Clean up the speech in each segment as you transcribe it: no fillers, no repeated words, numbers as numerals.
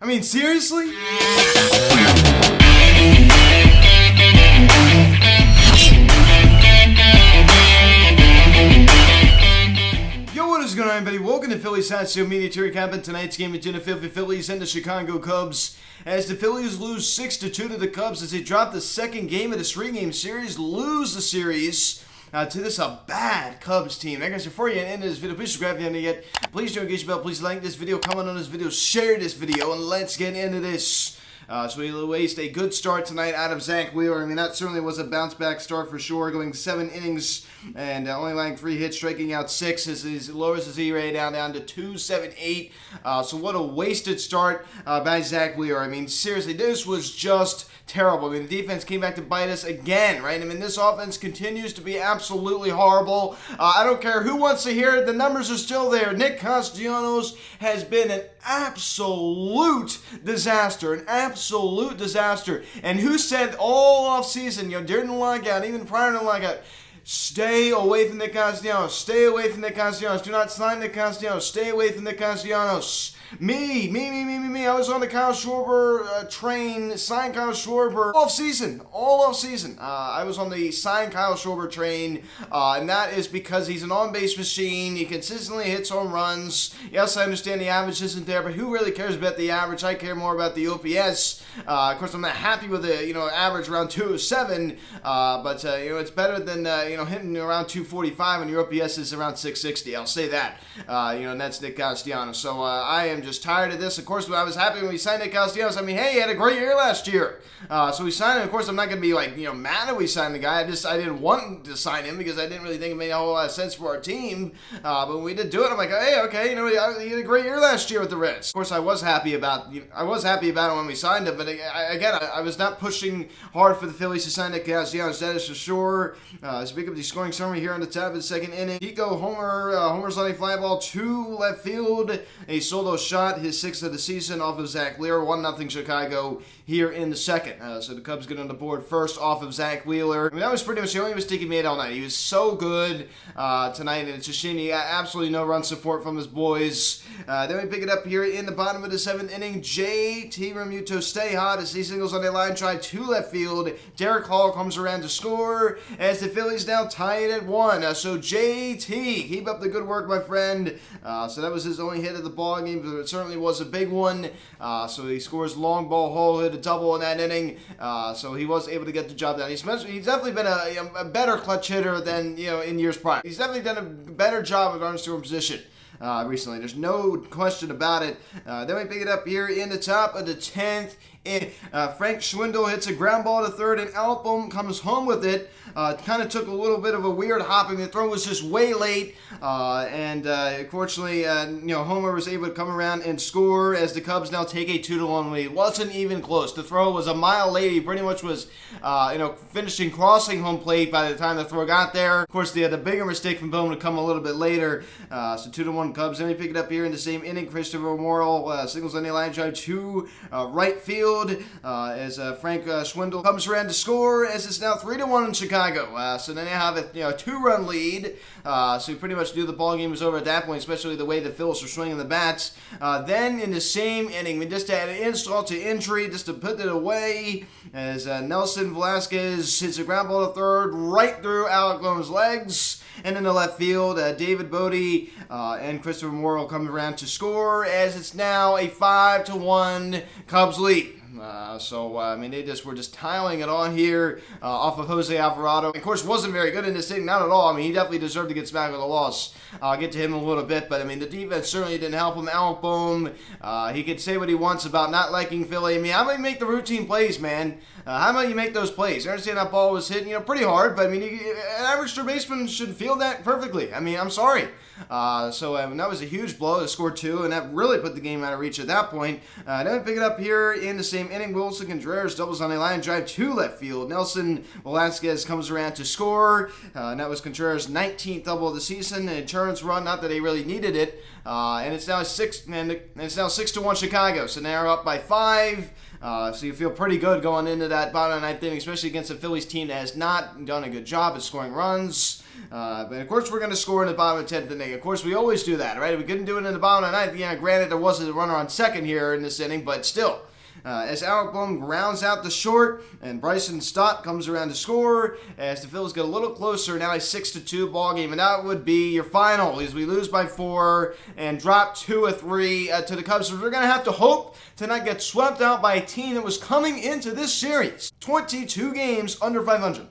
I mean, seriously? Yo, what is going on, everybody? Welcome to Phillies Social Media to recap in tonight's game between the Philadelphia Phillies and the Chicago Cubs. As the Phillies lose 6-2 to the Cubs as they drop the second game of this three-game series, lose the series to this bad Cubs team. Now, guys, before you end this video, please subscribe if you haven't yet. Please do engage the bell. Please like this video, comment on this video, share this video, and let's get into this. So we waste a good start tonight out of Zach Wheeler. I mean, that certainly was a bounce-back start for sure, going 7 innings and only allowing 3 hits, striking out 6 as he lowers his ERA down to 2.78. So what a wasted start by Zach Wheeler. I mean, seriously, this was just terrible. I mean, the defense came back to bite us again, right? I mean, this offense continues to be absolutely horrible. I don't care who wants to hear it. The numbers are still there. Nick Castellanos has been an absolute disaster. An absolute disaster. And who said all offseason, during the lockout, even prior to the lockout, stay away from Nick Castellanos. Stay away from Nick Castellanos. Do not sign Nick Castellanos. Stay away from Nick Castellanos. Me. I was on the Kyle Schwarber train, signed Kyle Schwarber all off season. I was on the signed Kyle Schwarber train, and that is because he's an on-base machine. He consistently hits home runs. Yes, I understand the average isn't there, but who really cares about the average? I care more about the OPS. Of course, I'm not happy with the average around 207, but it's better than hitting around 245, and your OPS is around 660. I'll say that. And that's Nick Castellanos. So I am just tired of this. Of course, I was happy when we signed Nick Castellanos. I mean, hey, he had a great year last year. So we signed him. Of course, I'm not going to be mad that we signed the guy. I didn't want to sign him because I didn't really think it made a whole lot of sense for our team. But when we did do it, I'm like, hey, okay, he had a great year last year with the Reds. Of course, I was happy about it when we signed him. But I was not pushing hard for the Phillies to sign Nick Castellanos. That is for sure. Let's pick up the scoring summary here on the top of the second inning. Nico homers on a fly ball to left field. A solo shot, his 6th of the season off of Zach Wheeler. 1-0 Chicago here in the second. So the Cubs get on the board first off of Zach Wheeler. I mean, that was pretty much the only mistake he made all night. He was so good tonight, and it's a shame he got absolutely no run support from his boys. Then we pick it up here in the bottom of the 7th inning. JT Realmuto stay hot as he singles on a line drive to left field. Derek Hall comes around to score as the Phillies now tie it at 1. So JT, keep up the good work, my friend. So that was his only hit of the ball game, but it certainly was a big one. So he scores long ball hole, hit a double in that inning. So he was able to get the job done. He's definitely been a better clutch hitter than in years prior. He's definitely done a better job at runners scoring position recently. There's no question about it. Then we pick it up here in the top of the 10th. Frank Schwindel hits a ground ball to third, and Alpum comes home with it. Kind of took a little bit of a weird hopping. The throw was just way late, and unfortunately, Homer was able to come around and score as the Cubs now take a 2-1 lead. Wasn't even close. The throw was a mile late. He pretty much was, finishing crossing home plate by the time the throw got there. Of course, they had a bigger mistake from Bowman to come a little bit later. So 2-1 Cubs. Then we pick it up here in the same inning. Christopher Morel signals on the line drive to right field. As Frank Schwindel comes around to score as it's now 3-1 in Chicago. So then they have a 2-run lead. So pretty much knew the ball game was over at that point, especially the way the Phillies were swinging the bats. Then in the same inning, we just had an insult to injury just to put it away as Nelson Velasquez hits a ground ball to third right through Alec Boehm's legs. And in the left field, David Bodie and Christopher Morel come around to score as it's now a 5-1 Cubs lead. They just were tiling it on here off of Jose Alvarado. Of course, wasn't very good in this inning, not at all. I mean, he definitely deserved to get smacked with a loss. I'll get to him in a little bit, but I mean, the defense certainly didn't help him. Alec Boehm, he could say what he wants about not liking Philly. I mean, how about you make the routine plays, man? How about you make those plays? I understand that ball was hit, pretty hard, but I mean, an average third baseman should feel that perfectly. I mean, I'm sorry. That was a huge blow to score 2, and that really put the game out of reach at that point. Then we pick it up here in the same inning. Wilson Contreras doubles on a line drive to left field. Nelson Velasquez comes around to score, and that was Contreras' 19th double of the season. An insurance run, not that he really needed it. And it's now 6-1 Chicago. So now we're up by 5. So you feel pretty good going into that bottom of the ninth inning, especially against a Phillies team that has not done a good job at scoring runs. But of course, we're going to score in the bottom of the 10th inning. Of course, we always do that, right? We couldn't do it in the bottom of the 9th. Yeah, granted, there wasn't a runner on second here in this inning, but still. As Alec Bohm grounds out the short, and Bryson Stott comes around to score, as the Phillies get a little closer, now a 6-2 ball game, and that would be your final, as we lose by 4 and drop 2 of 3 to the Cubs. So we're going to have to hope to not get swept out by a team that was coming into this series 22 games under 500.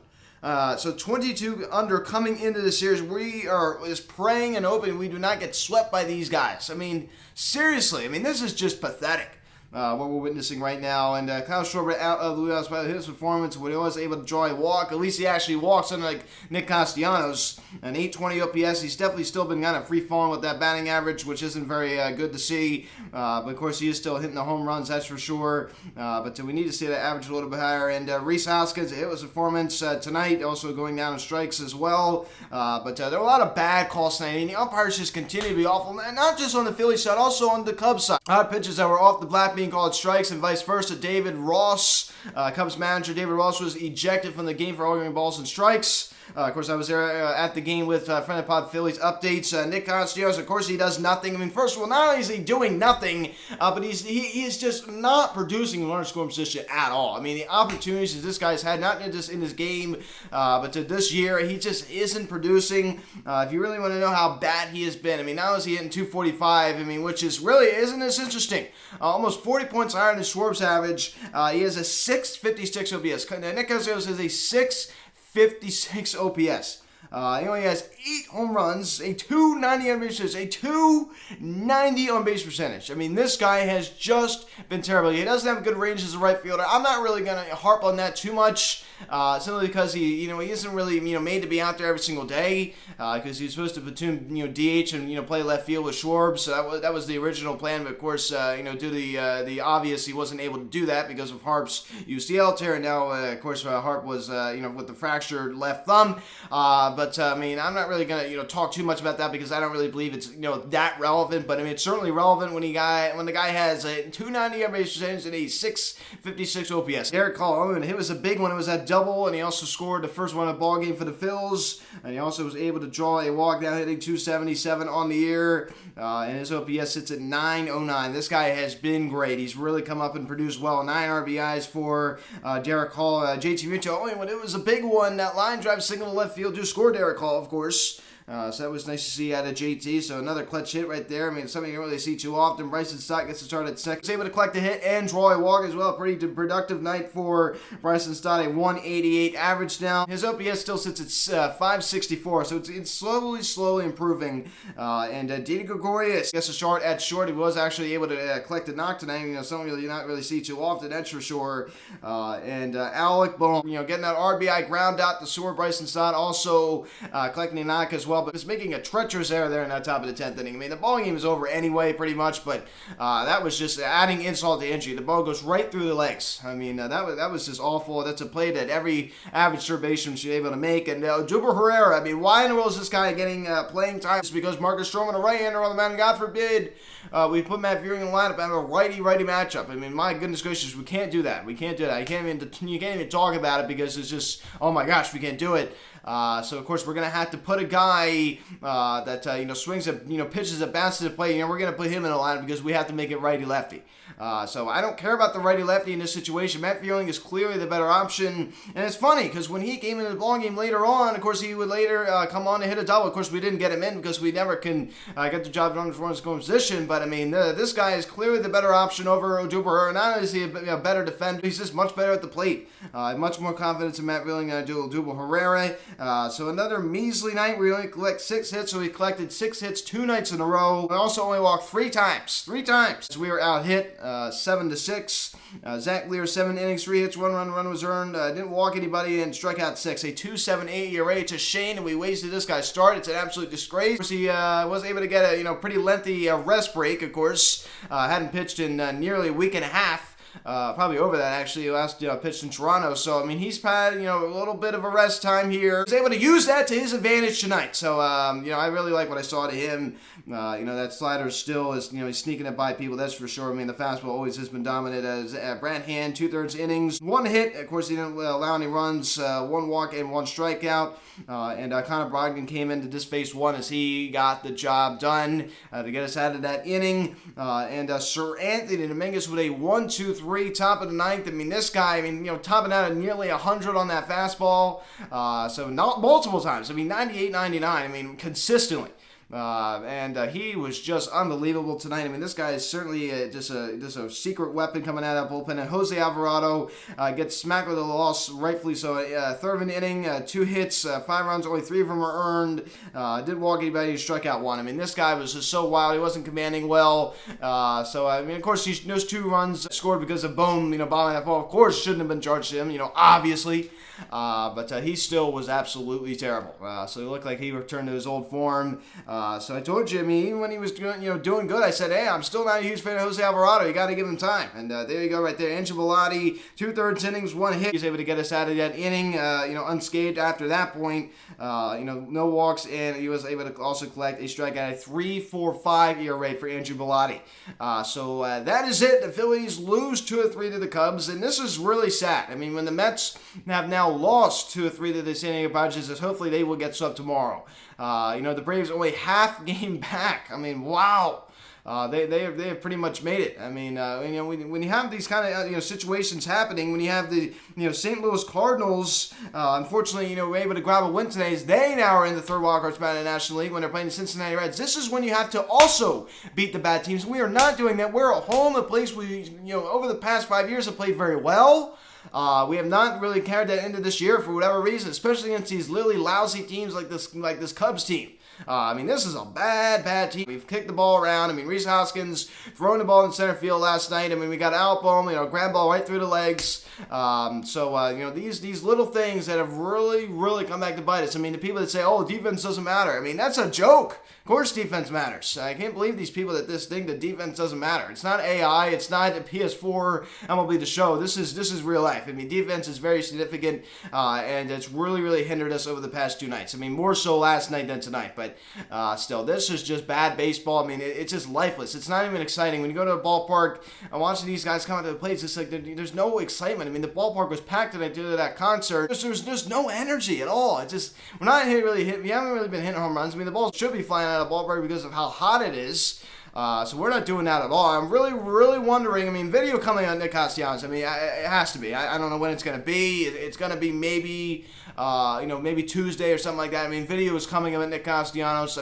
So 22 under coming into the series. We are just praying and hoping we do not get swept by these guys. I mean, seriously, this is just pathetic. What we're witnessing right now. And Kyle Schwarber out of the wheelhouse by his performance when he was able to draw a walk. At least he actually walks, unlike Nick Castellanos. An 820 OPS. He's definitely still been kind of free-falling with that batting average, which isn't very good to see. But of course, he is still hitting the home runs, that's for sure. But we need to see that average a little bit higher. And Rhys Hoskins, it was a performance tonight, also going down in strikes as well. But there are a lot of bad calls tonight. And the umpires just continue to be awful. And not just on the Phillies side, also on the Cubs side. Odd pitches that were off the black being called strikes, and vice versa. David Ross, Cubs manager David Ross, was ejected from the game for arguing balls and strikes. Of course, I was there at the game with friend of pod Phillies updates. Nick Castellanos, of course, he does nothing. First of all, not only is he doing nothing, but he is just not producing a runner scoring position at all. The opportunities that this guy's had, not just in his game, but to this year, he just isn't producing. If you really want to know how bad he has been, not only is he hitting 245, which is really, isn't this interesting? Almost 40 points higher than Schwarb's average. He has a 656 OPS. Nick Castellanos has a 656 OPS. He only has 8 home runs, a 290 on base percentage, a 290 on base percentage. This guy has just been terrible. He doesn't have a good range as a right fielder. I'm not really going to harp on that too much, simply because he isn't really, made to be out there every single day, because he's supposed to platoon, DH and, play left field with Schwarb. So that was the original plan. But of course, due to the obvious, he wasn't able to do that because of Harp's UCL tear. And now, of course, Harp was, with the fractured left thumb. But I'm not really gonna talk too much about that because I don't really believe it's that relevant. But it's certainly relevant when the guy has a 290 on base percentage and a 656 OPS. Derek Cole, it was a big one. It was that double, and he also scored the first one of the ball game for the Phils. And he also was able to draw a walk down, hitting 277 on the year. And his OPS sits at 909. This guy has been great. He's really come up and produced well. 9 RBIs for Derek Hall. JT Muto, when it was a big one, that line drive single to left field to score Derek Hall, of course. So that was nice to see out of JT. So another clutch hit right there. Something you don't really see too often. Bryson Stott gets to start at second. He's able to collect a hit and draw a walk as well. Pretty productive night for Bryson Stott. A 188 average now. His OPS still sits at 564. So it's slowly improving. And Didi Gregorius gets a start at short. He was actually able to collect a knock tonight. Something you not really see too often, that's for sure. And Alec Bohm, getting that RBI ground out to score. Bryson Stott also collecting a knock as well. But it's making a treacherous error there in that top of the 10th inning. The ball game is over anyway, pretty much, but that was just adding insult to injury. The ball goes right through the legs. That was just awful. That's a play that every average third baseman should be able to make. And Duber Herrera, why in the world is this guy getting playing time? It's because Marcus Stroman, a right-hander on the mound, God forbid, we put Matt Vuring in the lineup and have a righty-righty matchup. My goodness gracious, we can't do that. You can't even talk about it because it's just, oh my gosh, we can't do it. So of course we're gonna have to put a guy that swings at pitches that bounces to play. We're gonna put him in the lineup because we have to make it righty lefty. So I don't care about the righty lefty in this situation. Matt Vuring is clearly the better option, and it's funny because when he came into the ball game later on, of course he would later come on to hit a double. Of course we didn't get him in because we never can get the job done for his scoring position. But this guy is clearly the better option over Duber, and not only is he a better defender, he's just much better at the plate. Much more confidence in Matt Vuring than I do Duber Herrera. So another measly night. We only collect 6 hits, so we collected 6 hits 2 nights in a row. We also only walked 3 times. 3 times. We were out hit 7-6. Zach Lear 7 innings, 3 hits, 1 run was earned. Didn't walk anybody and struck out 6. A 2.78 ERA. It's a shame that we wasted this guy's start. It's an absolute disgrace. Of course, he was able to get a pretty lengthy rest break. Of course, hadn't pitched in nearly a week and a half. probably over that actually, last pitched in Toronto. So, I mean, he's had, a little bit of a rest time here. He's able to use that to his advantage tonight. So, I really like what I saw to him. That slider still is, he's sneaking it by people, that's for sure. I mean, the fastball always has been dominant as Brant Hand, 2/3 innings, 1 hit. Of course, he didn't allow any runs, 1 walk and 1 strikeout. And Connor Brogdon came in to just face 1 as he got the job done to get us out of that inning. And Sir Anthony Dominguez with a 1-2-3 top of the 9th. I mean, this guy, topping out at nearly 100 on that fastball. So not multiple times. I mean, 98, 99. I mean, consistently. He was just unbelievable tonight. I mean, this guy is certainly just a secret weapon coming out of that bullpen. And Jose Alvarado gets smacked with a loss, rightfully so. 3rd of an inning, 2 hits, 5 runs, only 3 of them were earned. Didn't walk anybody, struck out 1. I mean, this guy was just so wild. He wasn't commanding well. Of course, those 2 runs scored because of Bohm, bombing that ball. Of course, shouldn't have been charged to him, obviously. But he still was absolutely terrible. So he looked like he returned to his old form. So I told you, even when he was doing good, I said, hey, I'm still not a huge fan of Jose Alvarado. You got to give him time. And there you go right there. Andrew Bellotti, 2/3 innings, 1 hit. He was able to get us out of that inning, unscathed after that point. No walks, and he was able to also collect a strikeout, a 3.45 ERA for Andrew Bellotti. So that is it. The Phillies lose 2-3 to the Cubs, and this is really sad. I mean, when the Mets have now lost 2-3 to the San Diego Padres, hopefully they will get swept tomorrow. The Braves only half game back. I mean, wow. They have pretty much made it. I mean, when you have these kind of situations happening, when you have the St. Louis Cardinals, unfortunately, were able to grab a win today, as they now are in the 3rd wildcard spot in the National League when they're playing the Cincinnati Reds. This is when you have to also beat the bad teams. We are not doing that. We're at home, a place we over the past 5 years have played very well. We have not really carried that into this year for whatever reason, especially against these really lousy teams like this Cubs team. This is a bad team. We've kicked the ball around. Reese Hoskins throwing the ball in center field last night. We got Alpom, grab ball right through the legs. These little things that have really come back to bite us. The people that say, oh, defense doesn't matter. That's a joke. Of course defense matters. I can't believe these people that think that defense doesn't matter. It's not AI. It's not a PS4 MLB The Show. This is real life. Defense is very significant, and it's really hindered us over the past 2 nights. More so last night than tonight, but still, this is just bad baseball. It's just lifeless. It's not even exciting. When you go to a ballpark and watching these guys come out to the plate, it's just like there's no excitement. The ballpark was packed tonight due to that concert. There's just no energy at all. It's just, we're not really hitting. We haven't really been hitting home runs. The ball should be flying out of the ballpark because of how hot it is. So we're not doing that at all. I'm really wondering. Video coming on Nick Castellanos. It has to be. I don't know when it's going to be. It's going to be maybe Tuesday or something like that. Video is coming of Nick Castellanos.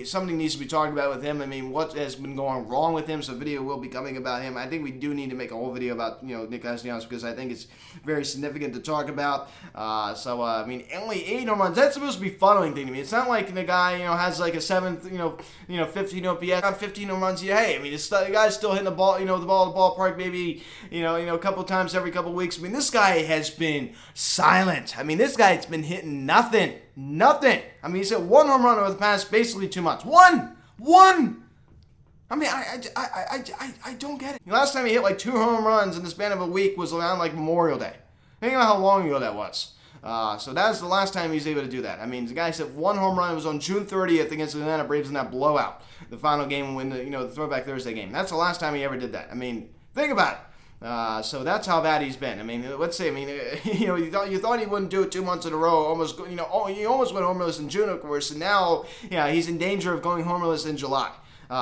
Something needs to be talked about with him. What has been going wrong with him? So video will be coming about him. I think we do need to make a whole video about Nick Castellanos because I think it's very significant to talk about. Only 8 home runs. That's supposed to be funneling thing to me. It's not like the guy has like a 7th 15 OPS, 15 home runs. Hey, the guy's still hitting the ball. The ball at the ballpark maybe a couple times every couple weeks. This guy has been silent. This guy's been hitting nothing. He's hit 1 home run over the past basically 2 months. One. I don't get it. Last time he hit like 2 home runs in the span of a week was around like Memorial Day. Think about how long ago that was. So that's the last time he's able to do that. The guy hit 1 home run. It was on June 30th against the Atlanta Braves in that blowout, the final game when the Throwback Thursday game. That's the last time he ever did that. Think about it. So that's how bad he's been. Let's say, you thought he wouldn't do it 2 months in a row. He almost went homerless in June, of course, and now, he's in danger of going homerless in July.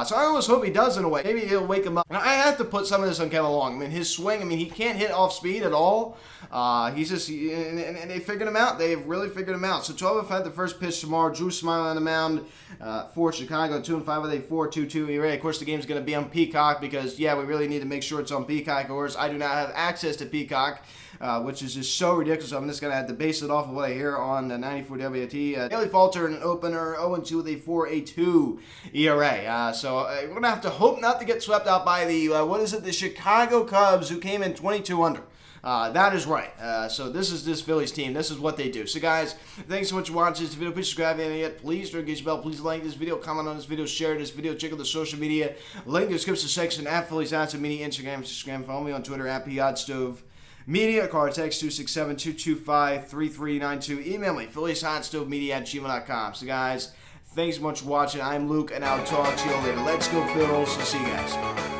So I almost hope he does in a way. Maybe he'll wake him up. Now, I have to put some of this on Kevin Long. His swing, he can't hit off speed at all. And they figured him out. They've really figured him out. So 12-5 the first pitch tomorrow. Drew Smiley on the mound for Chicago. 2-5 with a 4.22 ERA. Of course, the game's going to be on Peacock because, we really need to make sure it's on Peacock. Of course, I do not have access to Peacock. Which is just so ridiculous. So I'm just going to have to base it off of what I hear on 94 WT. Daily Falter in an opener, 0-2 with a 4.82 ERA. So we're going to have to hope not to get swept out by the Chicago Cubs, who came in 22 under. That is right. So this is this Phillies team. This is what they do. So guys, thanks so much for watching this video. Please subscribe if you haven't yet. Please don't get your bell. Please like this video, comment on this video, share this video, check out the social media. Link in the description section at Phillies Hot Stove Media, Instagram. Follow me on Twitter at PHotStove Media. Call or text 267-225-3392. Email me, PhilliesHotStoveMedia@gmail.com. So guys, thanks so much for watching. I'm Luke, and I'll talk to you later. Let's go, Phils. See you guys.